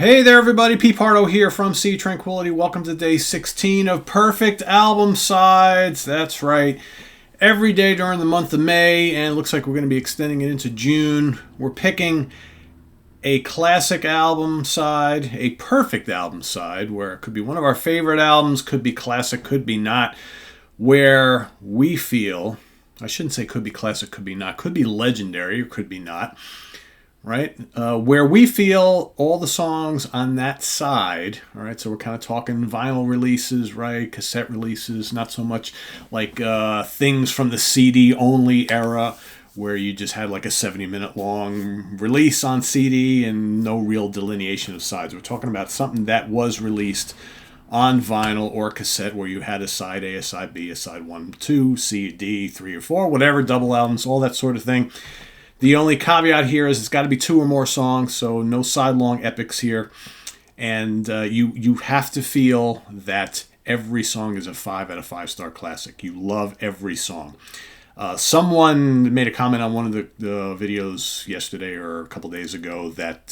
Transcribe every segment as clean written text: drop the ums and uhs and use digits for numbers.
Hey there, everybody. Pete Pardo here from Sea Tranquility. Welcome to day 16 of Perfect Album Sides. That's right. Every day during the month of May, and it looks like we're going to be extending it into June, we're picking a classic album side, a perfect album side, where it could be one of our favorite albums, could be classic, could be not, where we feel, I shouldn't say could be classic, could be not, could be legendary, or could be not, right? Where we feel all the songs on that side, all right? So we're kind of talking vinyl releases, right? Cassette releases, not so much like things from the CD only era where you just had like a 70-minute long release on CD and no real delineation of sides. We're talking about something that was released on vinyl or cassette where you had a side A, a side B, a side 1, 2, C, D, 3 or 4, whatever, double albums, all that sort of thing. The only caveat here is it's got to be 2 or more songs, so no side-long epics here. And you have to feel that every song is a 5 out of 5-star classic. You love every song. Someone made a comment on one of the videos yesterday or a couple days ago that,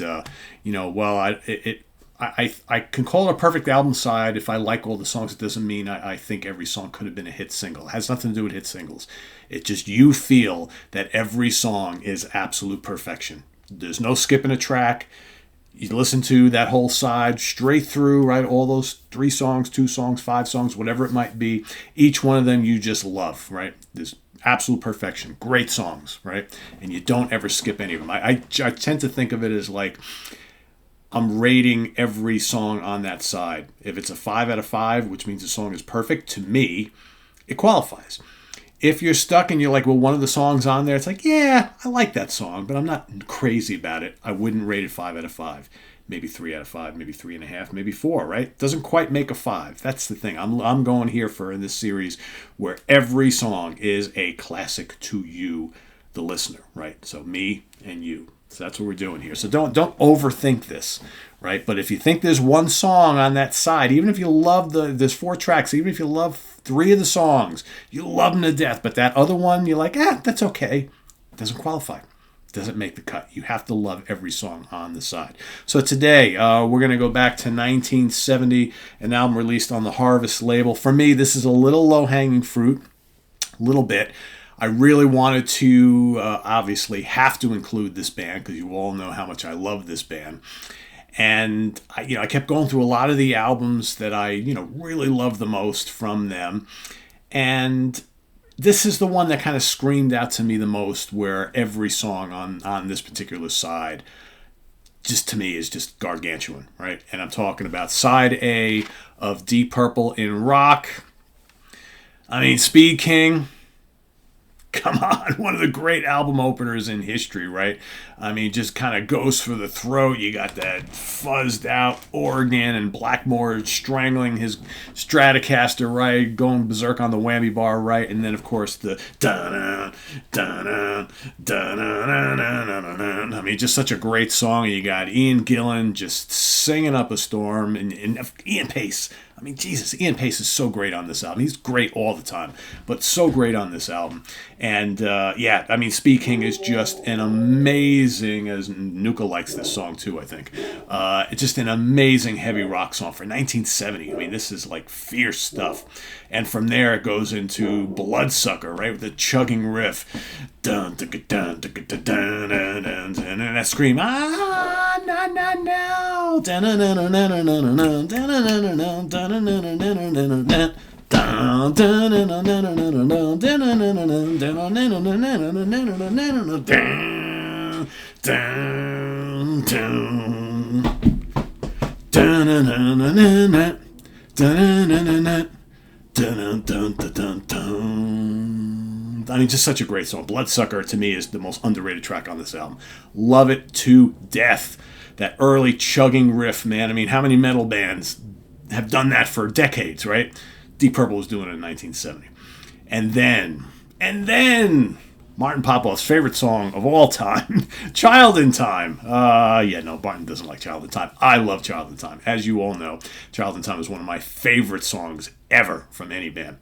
I can call it a perfect album side if I like all the songs. It doesn't mean I think every song could have been a hit single. It has nothing to do with hit singles. It's just you feel that every song is absolute perfection. There's no skipping a track. You listen to that whole side straight through, right? All those 3 songs, 2 songs, 5 songs, whatever it might be. Each one of them you just love, right? There's absolute perfection. Great songs, right? And you don't ever skip any of them. I tend to think of it as like I'm rating every song on that side. If it's a 5 out of 5, which means the song is perfect, to me, it qualifies. If you're stuck and you're like, well, one of the songs on there, it's like, yeah, I like that song, but I'm not crazy about it. I wouldn't rate it 5 out of 5. Maybe 3 out of 5, maybe 3.5, maybe 4, right? Doesn't quite make a 5. That's the thing. I'm going here for in this series where every song is a classic to you, the listener, right? So me and you. So that's what we're doing here. So don't overthink this, right? But if you think there's one song on that side, even if you love there's 4 tracks, even if you love 3 of the songs, you love them to death, but that other one, you're like, that's okay. It doesn't qualify. It doesn't make the cut. You have to love every song on the side. So today, we're going to go back to 1970, an album released on the Harvest label. For me, this is a little low-hanging fruit, a little bit. I really wanted to, obviously, have to include this band because you all know how much I love this band. And, I kept going through a lot of the albums that I, really love the most from them. And this is the one that kind of screamed out to me the most, where every song on this particular side, just to me, is just gargantuan, right? And I'm talking about side A of Deep Purple in rock. I mean, Speed King. Come on, one of the great album openers in history, right? I mean, just kind of goes for the throat. You got that fuzzed out organ and Blackmore strangling his Stratocaster, right? Going berserk on the whammy bar, right? And then, of course, the da-na, da-na, da-na-na-na-na-na. I mean, just such a great song. You got Ian Gillan just singing up a storm, and Ian Pace. I mean, Jesus, Ian Pace is so great on this album. He's great all the time, but so great on this album. And, I mean, Speed King is just an amazing, as Nuka likes this song too, I think. It's just an amazing heavy rock song for 1970. I mean, this is like fierce stuff. And from there, it goes into Bloodsucker, right, with the chugging riff. Dun, dun, dun, dun, dun, dun, dun, dun, dun, dun, and that scream, ah, na, na, na, dun, dun, dun, dun, dun, dun, dun, dun, I mean, just such a great song. Bloodsucker, to me, is the most underrated track on this album. Love it to death. That early chugging riff, man. I mean, how many metal bands have done that for decades, right? Deep Purple was doing it in 1970. And then, Martin Popoff's favorite song of all time, Child in Time. Martin doesn't like Child in Time. I love Child in Time. As you all know, Child in Time is one of my favorite songs ever from any band.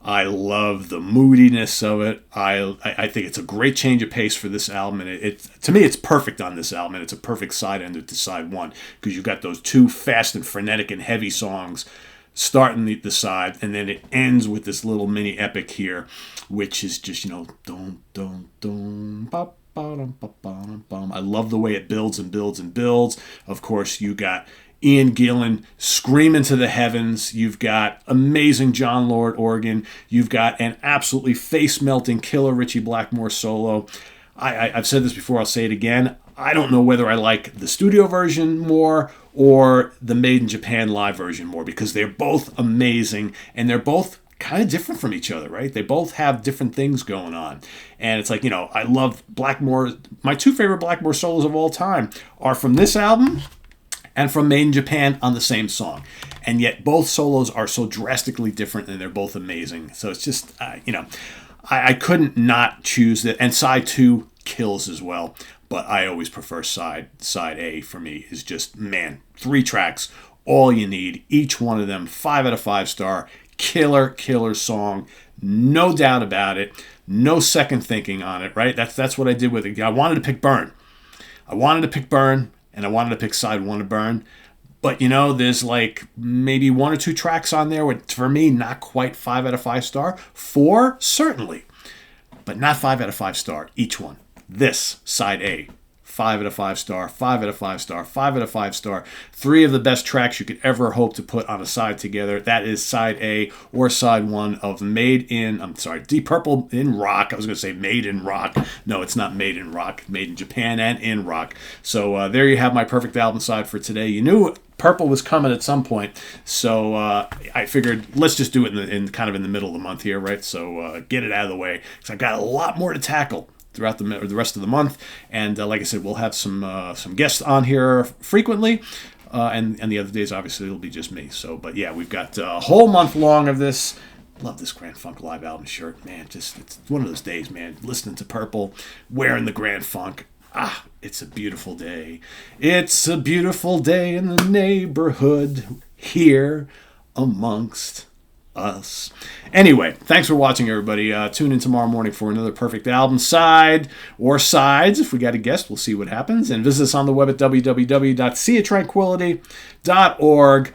I love the moodiness of it. I think it's a great change of pace for this album, and it to me it's perfect on this album, and it's a perfect side ender to side one because you've got those two fast and frenetic and heavy songs starting the side, and then it ends with this little mini epic here, which is just dum dum dum pop. I love the way it builds and builds and builds. Of course, you got Ian Gillan screaming to the heavens. You've got amazing John Lord organ. You've got an absolutely face-melting killer Ritchie Blackmore solo. I've said this before, I'll say it again. I don't know whether I like the studio version more or the Made in Japan live version more because they're both amazing and they're both kind of different from each other, right? They both have different things going on. And it's like, I love Blackmore. My two favorite Blackmore solos of all time are from this album and from Made in Japan on the same song. And yet both solos are so drastically different and they're both amazing. So it's just, I couldn't not choose that. And side two kills as well. But I always prefer side A for me is just, man, 3 tracks, all you need. Each one of them, 5 out of 5 star. Killer song. No doubt about it. No second thinking on it, right? That's what I did with it. I wanted to pick Burn. And I wanted to pick side 1 of Burn. But, there's like maybe 1 or 2 tracks on there with, for me, not quite 5 out of 5 star. 4, certainly. But not 5 out of 5 star, each one. This, side A. 5 out of 5 star, 5 out of 5 star, 5 out of 5 star. 3 of the best tracks you could ever hope to put on a side together. That is side A or side 1 of Deep Purple in Rock. I was going to say Made in Rock. No, it's not Made in Rock. Made in Japan and in Rock. So there you have my perfect album side for today. You knew Purple was coming at some point, so I figured let's just do it in kind of in the middle of the month here, right? So get it out of the way because I got a lot more to tackle throughout the rest of the month, and like I said, we'll have some guests on here frequently, and the other days obviously it'll be just me. So, but yeah, we've got a whole month long of this. Love this Grand Funk Live album shirt, man. Just it's one of those days, man. Listening to Purple, wearing the Grand Funk. It's a beautiful day. It's a beautiful day in the neighborhood here amongst us. Anyway, thanks for watching, everybody. Tune in tomorrow morning for another perfect album side or sides. If we got a guest, we'll see what happens. And visit us on the web at www.seatranquility.org.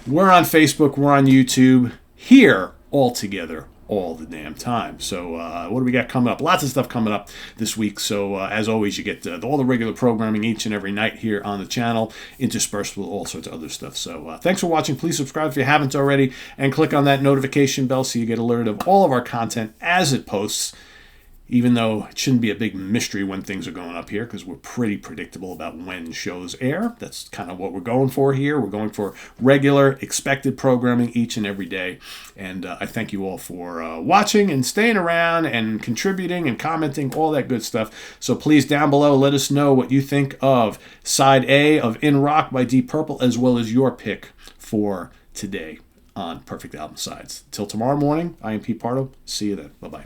We're on Facebook. We're on YouTube. Here, all together, all the damn time. So what do we got coming up? Lots of stuff coming up this week. So as always, you get all the regular programming each and every night here on the channel, interspersed with all sorts of other stuff. So thanks for watching. Please subscribe if you haven't already, and click on that notification bell so you get alerted of all of our content as it posts, even though it shouldn't be a big mystery when things are going up here because we're pretty predictable about when shows air. That's kind of what we're going for here. We're going for regular, expected programming each and every day. And I thank you all for watching and staying around and contributing and commenting, all that good stuff. So please, down below, let us know what you think of Side A of In Rock by Deep Purple, as well as your pick for today on Perfect Album Sides. Till tomorrow morning, I am Pete Pardo. See you then. Bye-bye.